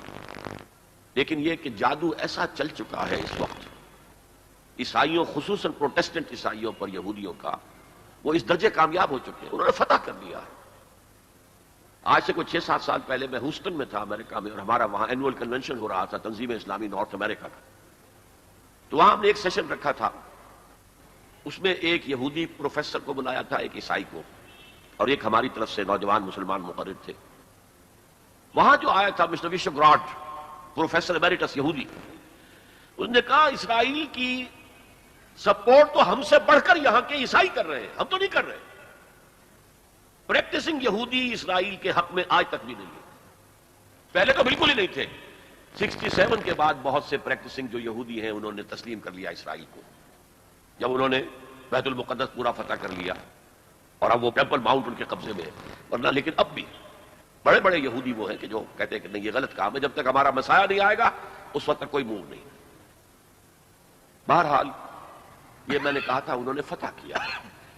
لیکن یہ کہ جادو ایسا چل چکا ہے اس وقت عیسائیوں، خصوصاً پروٹیسٹنٹ عیسائیوں پر یہودیوں کا، وہ اس درجے کامیاب ہو چکے ہیں، انہوں نے فتح کر لیا ہے. آج سے کوئی 6-7 سال پہلے میں ہیوسٹن میں تھا امریکہ میں، اور ہمارا وہاں اینول کنونشن ہو رہا تھا تنظیم اسلامی نارتھ امریکہ کا. تو وہاں ہم نے ایک سیشن رکھا تھا، اس میں ایک یہودی پروفیسر کو بلایا تھا، ایک عیسائی کو، اور ایک ہماری طرف سے نوجوان مسلمان مقرر تھے. وہاں جو آیا تھا مسٹر وشوگراڈ، پروفیسر ایمیریٹس یہودی، اس نے کہا اسرائیل کی سپورٹ تو ہم سے بڑھ کر یہاں کے عیسائی کر رہے ہیں، ہم تو نہیں کر رہے. پریکٹسنگ یہودی اسرائیل کے حق میں آج تک بھی نہیں ہے. پہلے تو بالکل ہی نہیں تھے. 67 کے بعد بہت سے پریکٹسنگ جو یہودی ہیں انہوں نے تسلیم کر لیا اسرائیل کو، جب انہوں نے بیت المقدس پورا فتح کر لیا اور اب وہ ٹیمپل ماؤنٹ ان کے قبضے میں ہے. ورنہ لیکن اب بھی بڑے بڑے یہودی وہ ہیں کہ جو کہتے ہیں کہ نہیں یہ غلط کام ہے، جب تک ہمارا مسایہ نہیں آئے گا اس وقت تک کوئی موو نہیں. بہرحال یہ میں نے کہا تھا انہوں نے فتح کیا.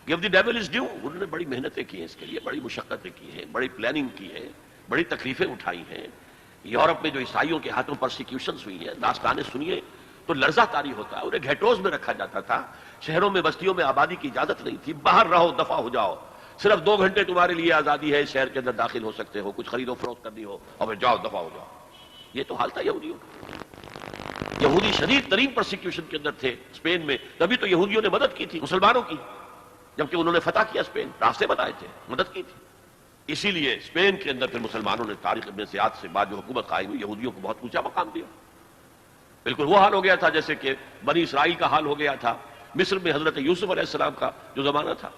Give the devil his due. انہوں نے بڑی محنتیں کی ہیں اس کے لیے، بڑی مشقتیں کی ہیں، بڑی پلاننگ کی ہے، بڑی تکلیفیں اٹھائی ہیں. یورپ میں جو عیسائیوں کے ہاتھوں پرسیکیوشنز ہوئی ہیں، داستانیں سنیے تو لرزہ طاری ہوتا ہے. انہیں گھیٹوز میں رکھا جاتا تھا، شہروں میں بستیوں میں آبادی کی اجازت نہیں تھی. باہر رہو، دفع ہو جاؤ، صرف 2 گھنٹے تمہارے لیے آزادی ہے، شہر کے اندر داخل ہو سکتے ہو، کچھ خرید و فروخت کرنی ہو اور پھر جاؤ، دفع ہو جاؤ. یہ تو حال تھا یہودیوں کا. یہودی شدید ترین پرسیکیوشن کے اندر تھے اسپین میں. تبھی تو یہودیوں نے مدد کی تھی مسلمانوں کی، جبکہ انہوں نے فتح کیا اسپین، راستے بتائے تھے، مدد کی تھی. اسی لیے اسپین کے اندر پھر مسلمانوں نے طارق ابن زیاد سے بعد جو حکومت قائم ہوئی، یہودیوں کو بہت اونچا مقام دیا. بالکل وہ حال ہو گیا تھا جیسے کہ بنی اسرائیل کا حال ہو گیا تھا مصر میں حضرت یوسف علیہ السلام کا جو زمانہ تھا.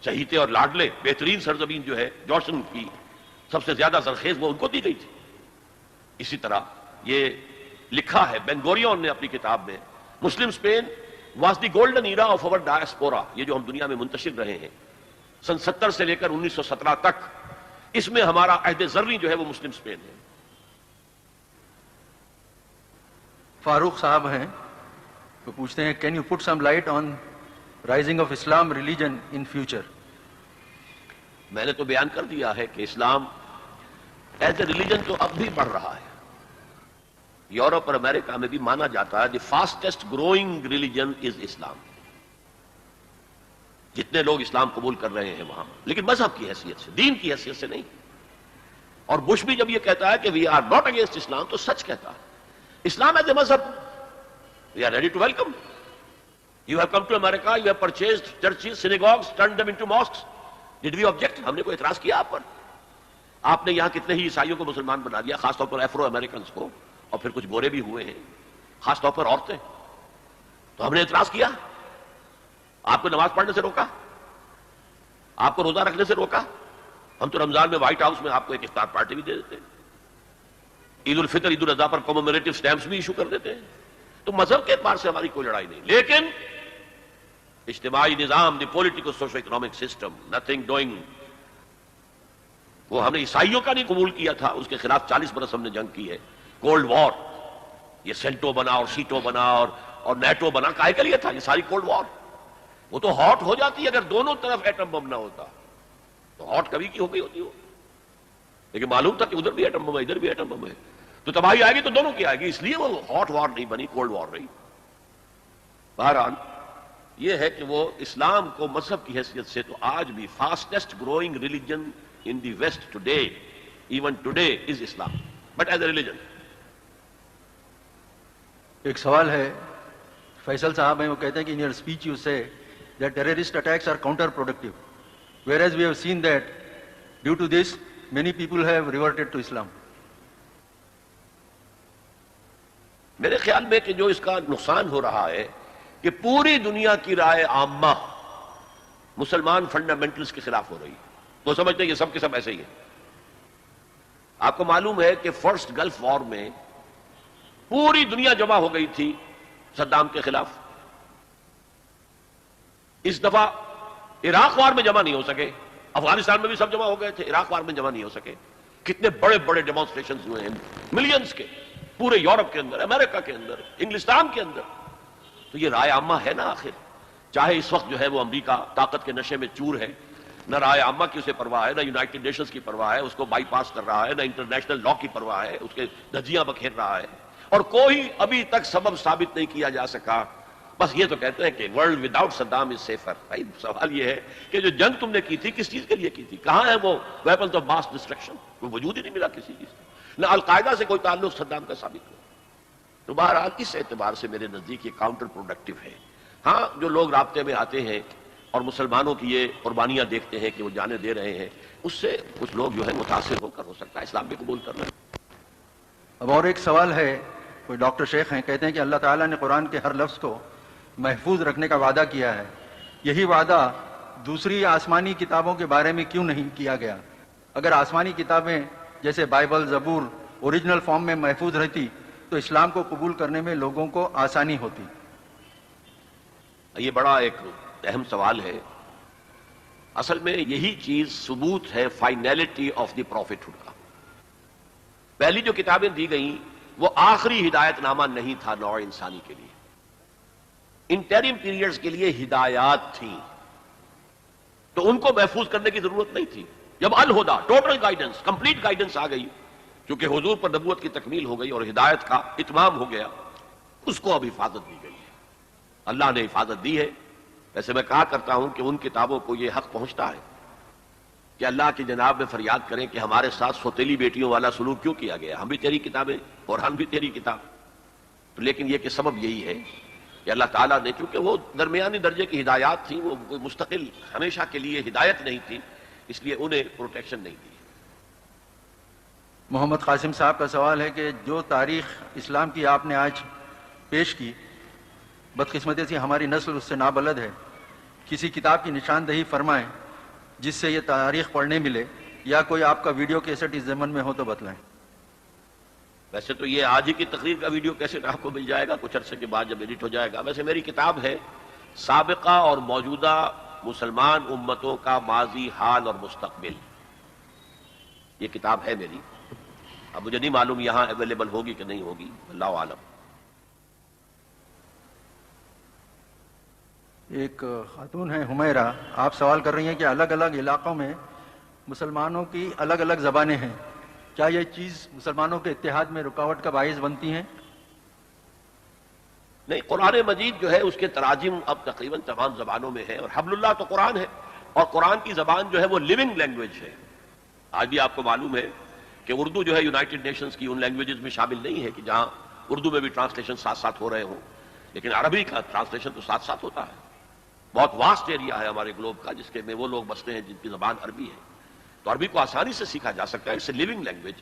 چہیتے اور لاڈلے بہترین سرزمین جو ہے جوشن کی سب سے زیادہ زرخیز وہ ان کو دی گئی تھی. اسی طرح یہ لکھا ہے بین گوریون نے اپنی کتاب میں, Muslim Spain was the golden era of our diaspora. یہ جو ہم دنیا میں منتشر رہے ہیں سن 70 سے لے کر 1917 تک, اس میں ہمارا عہد زرعی جو ہے وہ مسلم اسپین ہے. فاروق صاحب ہیں, وہ پوچھتے ہیں can you put some light on rising of Islam religion in future. میں نے تو بیان کر دیا ہے کہ اسلام ایز اے ریلیجن تو اب بھی بڑھ رہا ہے. یورپ اور امریکہ میں بھی مانا جاتا ہے the fastest growing religion is Islam. جتنے لوگ اسلام قبول کر رہے ہیں وہاں, لیکن مذہب کی حیثیت سے, دین کی حیثیت سے نہیں. اور بش بھی جب یہ کہتا ہے کہ we are not against Islam تو سچ کہتا ہے. اسلام ایز اے مذہب we are ready to welcome. You have come to America, you have purchased churches, synagogues, turned them into mosques. Did we object? ہم نے کوئی اعتراض کیا آپ پر؟ آپ نے یہاں کتنے ہی عیسائیوں کو مسلمان بنا دیا, خاص طور پر افرو امریکنز کو, اور پھر کچھ گورے بھی ہوئے ہیں, خاص طور پر عورتیں. تو ہم نے اعتراض کیا؟ آپ کو نماز پڑھنے سے روکا؟ آپ کو روزہ رکھنے سے روکا؟ ہم تو رمضان میں وائٹ ہاؤس میں آپ کو ایک افطار پارٹی بھی دے دیتے ہیں, عید الفطر عید الاضحیٰ پر کومیموریٹو سٹیمپس بھی ایشو کر دیتے ہیں. تو مذہب کے اعتبار سے ہماری کوئی لڑائی نہیں, لیکن اجتماعی نظام, the political socio economic system, nothing doing. وہ ہم نے عیسائیوں کا نہیں قبول کیا تھا, اس کے خلاف 40 برس ہم نے جنگ کی ہے. کولڈ وار, یہ سینٹو بنا اور سیٹو بنا اور نیٹو بنا, کائے کے لیے تھا یہ ساری کولڈ وار؟ وہ تو ہاٹ ہو جاتی اگر دونوں طرف ایٹم بم نہ ہوتا. تو ہاٹ کبھی کی ہو گئی ہوتی ہو, لیکن معلوم تھا کہ ادھر بھی ایٹم بم ہے ادھر بھی ایٹم بم ہے, تو تباہی آئے گی تو دونوں کی آئے گی, اس لیے وہ ہاٹ وار نہیں بنی, کولڈ وار رہی. بہرحال یہ ہے کہ وہ اسلام کو مذہب کی حیثیت سے تو آج بھی fastest growing religion in the West today, even today, is Islam, but as a religion. ایک سوال ہے, فیصل صاحب ہیں, وہ کہتے ہیں کہ ان یور اسپیچ یو سے that terrorist attacks are counterproductive, whereas we have seen that due to this many people have reverted to Islam. میرے خیال میں کہ جو اس کا نقصان ہو رہا ہے کہ پوری دنیا کی رائے عامہ مسلمان فنڈامنٹلز کے خلاف ہو رہی ہے. وہ سمجھتے ہیں یہ سب کے سب ایسے ہی ہیں. آپ کو معلوم ہے کہ فرسٹ گلف وار میں پوری دنیا جمع ہو گئی تھی صدام کے خلاف. اس دفعہ عراق وار میں جمع نہیں ہو سکے, افغانستان میں بھی سب جمع ہو گئے تھے, عراق وار میں جمع نہیں ہو سکے. کتنے بڑے بڑے ڈیمانسٹریشنز ہوئے ہیں, ملینز کے, پورے یورپ کے اندر, امریکہ کے اندر, انگلستان کے اندر. تو یہ رائے عامہ ہے نا آخر, چاہے اس وقت جو ہے وہ امریکہ طاقت کے نشے میں چور ہے, نہ رائے عامہ کی اسے پرواہ ہے, نہ یونائٹڈ نیشنز کی پرواہ ہے, اس کو بائی پاس کر رہا ہے, نہ انٹرنیشنل لا کی پرواہ ہے, اس کے دھجیاں بکھیر رہا ہے, اور کوئی ابھی تک سبب ثابت نہیں کیا جا سکا. بس یہ تو کہتے ہیں کہ ورلڈ وداؤٹ صدام از سیفر. بھائی سوال یہ ہے کہ جو جنگ تم نے کی تھی کس چیز کے لیے کی تھی؟ کہاں ہے وہ ویپنز آف ماس ڈسٹرکشن؟ کوئی وجود ہی نہیں ملا کسی چیز کا, نہ القاعدہ سے کوئی تعلق صدام کا ثابت ہوا. تو بہرحال اس اعتبار سے میرے نزدیک یہ کاؤنٹر پروڈکٹیو ہے. ہاں جو لوگ رابطے میں آتے ہیں اور مسلمانوں کی یہ قربانیاں دیکھتے ہیں کہ وہ جانیں دے رہے ہیں, اس سے کچھ لوگ جو ہے متاثر ہو کر ہو سکتا ہے اسلام بھی قبول کرنا. اب اور ایک سوال ہے, کوئی ڈاکٹر شیخ ہیں, کہتے ہیں کہ اللہ تعالیٰ نے قرآن کے ہر لفظ کو محفوظ رکھنے کا وعدہ کیا ہے, یہی وعدہ دوسری آسمانی کتابوں کے بارے میں کیوں نہیں کیا گیا؟ اگر آسمانی کتابیں جیسے بائبل, زبور اوریجنل فارم میں محفوظ رہتی تو اسلام کو قبول کرنے میں لوگوں کو آسانی ہوتی. یہ بڑا ایک اہم سوال ہے. اصل میں یہی چیز ثبوت ہے فائنلٹی آف دی پروفیٹہڈ کا. پہلی جو کتابیں دی گئیں وہ آخری ہدایت نامہ نہیں تھا نوع انسانی کے لیے, انٹرم پیریڈز کے لیے ہدایات تھیں, تو ان کو محفوظ کرنے کی ضرورت نہیں تھی. جب الہدا ٹوٹل گائیڈنس, کمپلیٹ گائیڈنس آ گئی, چونکہ حضور پر نبوت کی تکمیل ہو گئی اور ہدایت کا اتمام ہو گیا, اس کو اب حفاظت دی گئی ہے. اللہ نے حفاظت دی ہے. ویسے میں کہا کرتا ہوں کہ ان کتابوں کو یہ حق پہنچتا ہے کہ اللہ کی جناب میں فریاد کریں کہ ہمارے ساتھ سوتیلی بیٹیوں والا سلوک کیوں کیا گیا, ہم بھی تیری کتابیں, قرآن بھی تیری کتاب. تو لیکن یہ کہ سبب یہی ہے کہ اللہ تعالیٰ نے, کیونکہ وہ درمیانی درجے کی ہدایات تھیں, وہ کوئی مستقل ہمیشہ کے لیے ہدایت نہیں تھی, اس لیے انہیں پروٹیکشن نہیں دی. محمد قاسم صاحب کا سوال ہے کہ جو تاریخ اسلام کی آپ نے آج پیش کی, بدقسمتی سے ہماری نسل اس سے نابلد ہے, کسی کتاب کی نشاندہی فرمائیں جس سے یہ تاریخ پڑھنے ملے، یا کوئی آپ کا ویڈیو کیسٹ اس ضمن میں ہو تو بتلائیں۔ ویسے تو یہ آج ہی کی تقریر کا ویڈیو کیسٹ آپ کو مل جائے گا کچھ عرصے کے بعد جب ایڈٹ ہو جائے گا۔ ویسے میری کتاب ہے سابقہ اور موجودہ مسلمان امتوں کا ماضی، حال اور مستقبل، یہ کتاب ہے میری۔ اب مجھے نہیں معلوم یہاں اویلیبل ہوگی کہ نہیں ہوگی، اللہ عالم۔ ایک خاتون ہیں حمیرہ، آپ سوال کر رہی ہیں کہ الگ الگ علاقوں میں مسلمانوں کی الگ الگ زبانیں ہیں، کیا یہ چیز مسلمانوں کے اتحاد میں رکاوٹ کا باعث بنتی ہیں؟ نہیں، قرآن مجید جو ہے اس کے تراجم اب تقریباً تمام زبانوں میں ہے، اور حبل اللہ تو قرآن ہے، اور قرآن کی زبان جو ہے وہ لیونگ لینگویج ہے۔ آج بھی آپ کو معلوم ہے کہ اردو جو ہے یونائٹڈ نیشنز کی ان لینگویجز میں شامل نہیں ہے کہ جہاں اردو میں بھی ٹرانسلیشن ساتھ ساتھ ہو رہے ہوں، لیکن عربی کا ٹرانسلیشن تو ساتھ ساتھ ہوتا ہے۔ بہت واسٹ ایریا ہے ہمارے گلوب کا جس کے میں وہ لوگ بستے ہیں جن کی زبان عربی ہے، تو عربی کو آسانی سے سیکھا جا سکتا ہے، اس سے لیونگ لینگویج۔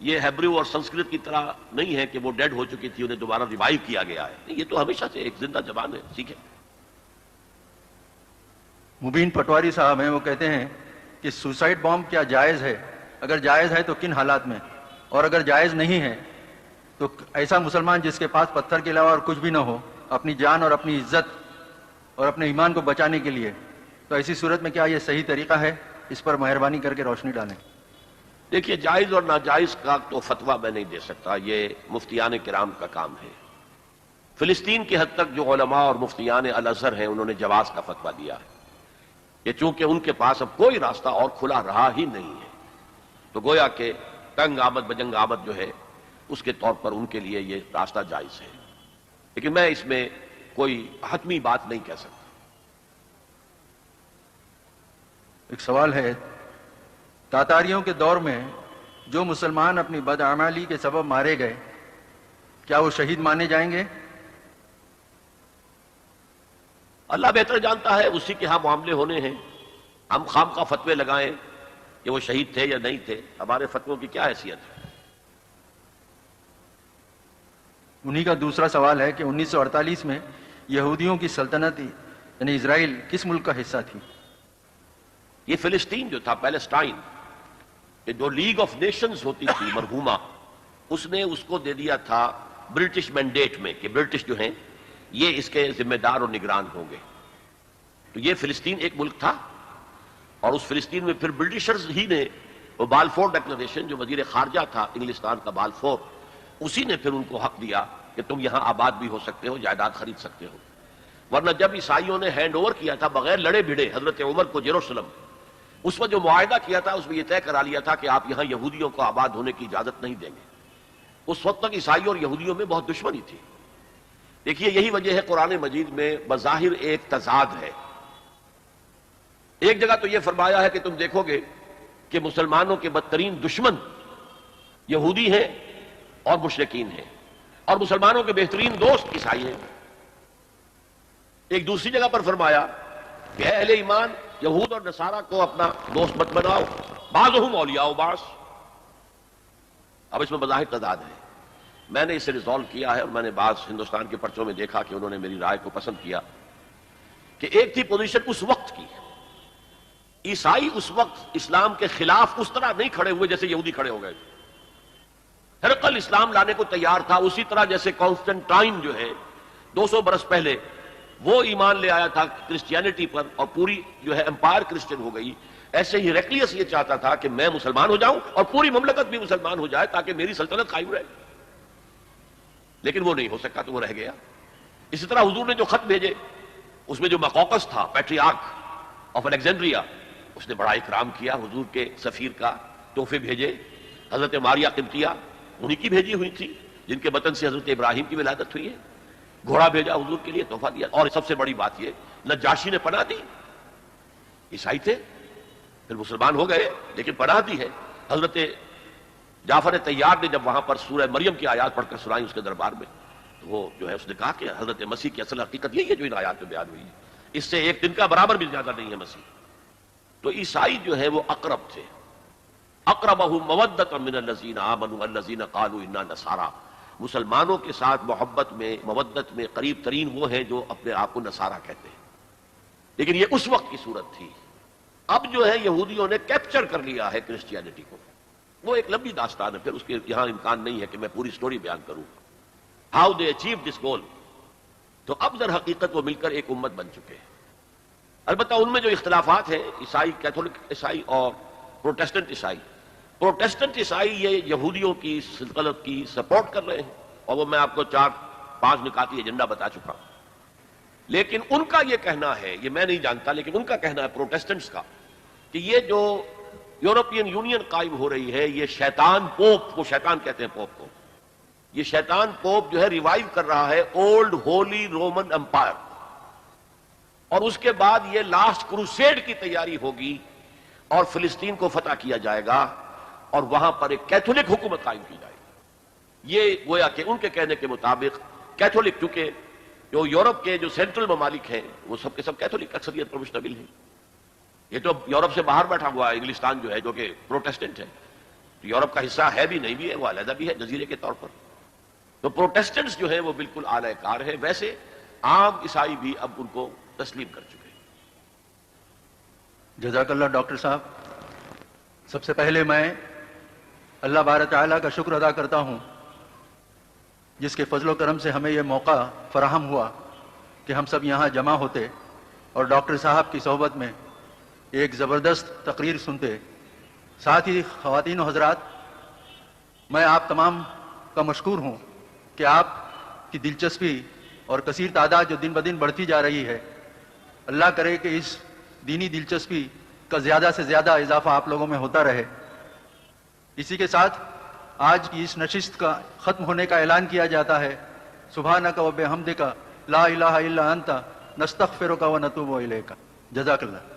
یہ ہیبریو اور سنسکرت کی طرح نہیں ہے کہ وہ ڈیڈ ہو چکی تھی، انہیں دوبارہ ریوائیو کیا گیا ہے، نہیں، یہ تو ہمیشہ سے ایک زندہ زبان ہے، سیکھیں۔ مبین پٹواری صاحب ہیں، وہ کہتے ہیں کہ سوسائڈ بام کیا جائز ہے؟ اگر جائز ہے تو کن حالات میں؟ اور اگر جائز نہیں ہے تو ایسا مسلمان جس کے پاس پتھر کے علاوہ اور کچھ بھی نہ ہو، اپنی جان اور اپنی عزت اور اپنے ایمان کو بچانے کے لیے، تو ایسی صورت میں کیا یہ صحیح طریقہ ہے؟ اس پر مہربانی کر کے روشنی ڈالیں۔ دیکھیے، جائز اور ناجائز کا تو فتویٰ میں نہیں دے سکتا، یہ مفتیان کرام کا کام ہے۔ فلسطین کی حد تک جو علماء اور مفتیان الازہر ہیں انہوں نے جواز کا فتویٰ دیا ہے، کہ چونکہ ان کے پاس اب کوئی راستہ اور کھلا رہا ہی نہیں ہے، تو گویا کہ تنگ آمد بجنگ آمد جو ہے اس کے طور پر ان کے لیے یہ راستہ جائز ہے، لیکن میں اس میں کوئی حتمی بات نہیں کہہ سکتا۔ ایک سوال ہے، تاتاریوں کے دور میں جو مسلمان اپنی بدعمالی کے سبب مارے گئے، کیا وہ شہید مانے جائیں گے؟ اللہ بہتر جانتا ہے، اسی کے ہاں معاملے ہونے ہیں، ہم خام کا فتوے لگائیں کہ وہ شہید تھے یا نہیں تھے، ہمارے فتووں کی کیا حیثیت ہے؟ انہی کا دوسرا سوال ہے کہ 1948 میں یہودیوں کی سلطنت یعنی اسرائیل کس ملک کا حصہ تھی؟ یہ فلسطین جو تھا، پیلسٹائن، یہ جو لیگ آف نیشنز ہوتی تھی مرحومہ، اس نے اس کو دے دیا تھا برٹش مینڈیٹ میں کہ برٹش جو ہیں یہ اس کے ذمہ دار اور نگران ہوں گے، تو یہ فلسطین ایک ملک تھا، اور اس فلسطین میں پھر برٹشرز ہی نے وہ بالفور ڈیکلریشن، جو وزیر خارجہ تھا انگلستان کا بالفور، اسی نے پھر ان کو حق دیا کہ تم یہاں آباد بھی ہو سکتے ہو، جائیداد خرید سکتے ہو۔ ورنہ جب عیسائیوں نے ہینڈ اوور کیا تھا بغیر لڑے بھیڑے حضرت عمر کو یروشلم، اس وقت جو معاہدہ کیا تھا اس میں یہ طے کرا لیا تھا کہ آپ یہاں یہودیوں کو آباد ہونے کی اجازت نہیں دیں گے۔ اس وقت تک عیسائیوں اور یہودیوں میں بہت دشمنی تھی۔ دیکھیے، یہی وجہ ہے قرآن مجید میں بظاہر ایک تضاد ہے۔ ایک جگہ تو یہ فرمایا ہے کہ تم دیکھو گے کہ مسلمانوں کے بدترین دشمن یہودی ہیں اور مشرکین ہیں، اور مسلمانوں کے بہترین دوست عیسائی ہیں۔ ایک دوسری جگہ پر فرمایا کہ اے اہل ایمان، یہود اور نصارہ کو اپنا دوست مت بناؤ، بعضهم اولیاء بعض۔ اب اس میں بظاہر تضاد ہے۔ میں نے اسے ریزالو کیا ہے، اور میں نے بعض ہندوستان کے پرچوں میں دیکھا کہ انہوں نے میری رائے کو پسند کیا، کہ ایک تھی پوزیشن اس وقت کی، عیسائی اس وقت اسلام کے خلاف اس طرح نہیں کھڑے ہوئے جیسے یہودی کھڑے ہو گئے تھے۔ ہرقل اسلام لانے کو تیار تھا، اسی طرح جیسے کانسٹنٹائن جو ہے 200 برس پہلے وہ ایمان لے آیا تھا کرسچینٹی پر، اور پوری جو ہے امپائر کرسچن ہو گئی، ایسے ہی ہیرکلیس یہ چاہتا تھا کہ میں مسلمان ہو جاؤں اور پوری مملکت بھی مسلمان ہو جائے تاکہ میری سلطنت قائم رہے، لیکن وہ نہیں ہو سکا تو وہ رہ گیا۔ اسی طرح حضور نے جو خط بھیجے اس میں جو مقوقس تھا، پیٹریارک آف الیگزینڈریا، اس نے بڑا اکرام کیا حضور کے سفیر کا، تحفے بھیجے۔ حضرت ماریہ قبطیہ انہی کی بھیجی ہوئی تھی جن کے بطن سے حضرت ابراہیم کی ولادت ہوئی ہے، گھوڑا بھیجا حضور کے لیے، تحفہ دیا۔ اور سب سے بڑی بات یہ، نجاشی نے پناہ دی، عیسائی تھے پھر مسلمان ہو گئے لیکن پناہ دی ہے۔ حضرت جعفر طیار نے جب وہاں پر سورہ مریم کی آیات پڑھ کر سنائی اس کے دربار میں، تو وہ جو ہے اس نے کہا کہ حضرت مسیح کی اصل حقیقت یہی ہے جو ان آیات میں بیان ہوئی ہے، اس سے ایک دن کا برابر بھی زیادہ نہیں ہے مسیح۔ تو عیسائی جو ہے وہ اقرب تھے، اقربہم مودۃ من الذین آمنوا الذین قالوا انا نصارى، مسلمانوں کے ساتھ محبت میں، مودت میں قریب ترین وہ ہیں جو اپنے آپ کو نصارہ کہتے ہیں۔ لیکن یہ اس وقت کی صورت تھی، اب جو ہے یہودیوں نے کیپچر کر لیا ہے کرسچینٹی کو. وہ ایک لمبی داستان ہے، پھر اس کے یہاں امکان نہیں ہے کہ میں پوری سٹوری بیان کروں. ہاؤ دے اچیو دس گول. تو اب در حقیقت وہ مل کر ایک امت بن چکے ہیں. البتہ ان میں جو اختلافات ہیں، عیسائی، کیتھولک عیسائی اور پروٹیسٹنٹ عیسائی. پروٹیسٹنٹ عیسائی یہ یہودیوں کی سلطنت کی سپورٹ کر رہے ہیں، اور وہ میں آپ کو 4-5 نکاتی ایجنڈا بتا چکا ہوں. لیکن ان کا یہ کہنا ہے، یہ میں نہیں جانتا، لیکن ان کا کہنا ہے پروٹیسٹنٹس کا، کہ یہ جو یورپین یونین قائم ہو رہی ہے، یہ شیطان پوپ کو، شیطان کہتے ہیں پوپ کو، یہ شیطان پوپ جو ہے ریوائیو کر رہا ہے اولڈ ہولی رومن امپائر، اور اس کے بعد یہ لاسٹ کروسیڈ کی تیاری ہوگی اور فلسطین کو فتح کیا جائے گا اور وہاں پر ایک کیتھولک حکومت قائم کی جائے گی. یہ گویا کہ ان کے کہنے کے مطابق کیتھولک، چونکہ جو یورپ کے جو سینٹرل ممالک ہیں وہ سب کے سب کیتھولک اکثریت پر مشتمل ہیں. یہ تو یورپ سے باہر بیٹھا ہوا ہے انگلستان جو ہے، جو کہ پروٹیسٹنٹ ہے، تو یورپ کا حصہ ہے بھی نہیں بھی ہے، وہ علیحدہ بھی ہے جزیرے کے طور پر. تو پروٹیسٹنٹس جو ہیں وہ بالکل اعلی کار ہیں. ویسے عام عیسائی بھی اب ان کو تسلیم کر چکے ہیں. جزاک اللہ ڈاکٹر صاحب. سب سے پہلے میں اللہ بارک تعالیٰ کا شکر ادا کرتا ہوں جس کے فضل و کرم سے ہمیں یہ موقع فراہم ہوا کہ ہم سب یہاں جمع ہوتے اور ڈاکٹر صاحب کی صحبت میں ایک زبردست تقریر سنتے. ساتھ ہی خواتین و حضرات، میں آپ تمام کا مشکور ہوں کہ آپ کی دلچسپی اور کثیر تعداد جو دن بدن بڑھتی جا رہی ہے، اللہ کرے کہ اس دینی دلچسپی کا زیادہ سے زیادہ اضافہ آپ لوگوں میں ہوتا رہے. اسی کے ساتھ آج کی اس نشست کا ختم ہونے کا اعلان کیا جاتا ہے. سبحانک و بحمدک لا الہ الا انت نستغفرک و نتوب الیک. جزاک اللہ.